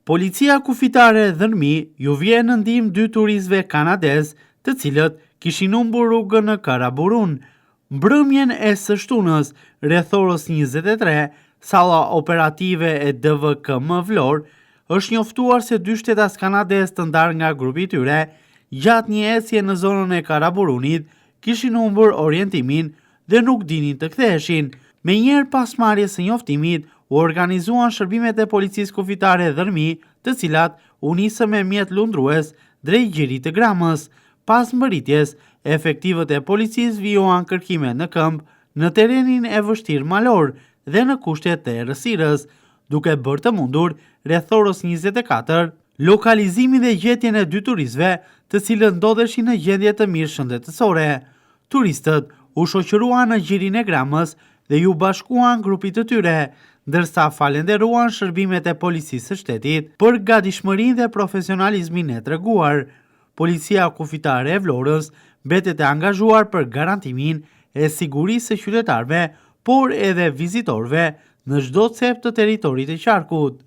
Policia kufitare Dhërmi ju vjen në ndihmë 2 turistëve kanadez, të cilët kishin humbur rrugën në Karaburun. Mbrëmjen e së shtunës, rreth orës 23, salla operative e DVKM Vlorë është njoftuar se 2 shtetas kanadez të ndarë nga grupi i tyre gjatë një ecje në zonën e Karaburunit kishin humbur orientimin dhe nuk dinin të ktheheshin. Menjëherë pas marrjes së njoftimit, u organizuan shërbimet e policisë kufitare Dhërmi, të cilat u nisën me mjet lundrues drejt gjirit të Gramës. Pas mbërritjes, efektivët e policisë vijuan kërkime në këmbë në terrenin e vështirë malor dhe në kushtet të errësirës, duke bërë të mundur rreth orës 24 lokalizimin dhe gjetjen e 2 turistëve, të cilët ndodheshin në gjendje të mirë shëndetësore. Turistët u shoqëruan në gjirin e Gramës dhe ju bashkuan grupit të tyre, ndërsa falenderuan shërbimet e policisë së shtetit për gatishmërinë dhe profesionalizmin e treguar. Policia kufitare e Vlorës mbetet e angazhuar për garantimin e sigurisë së qytetarëve, por edhe vizitorëve në çdo cep të territorit të qarkut.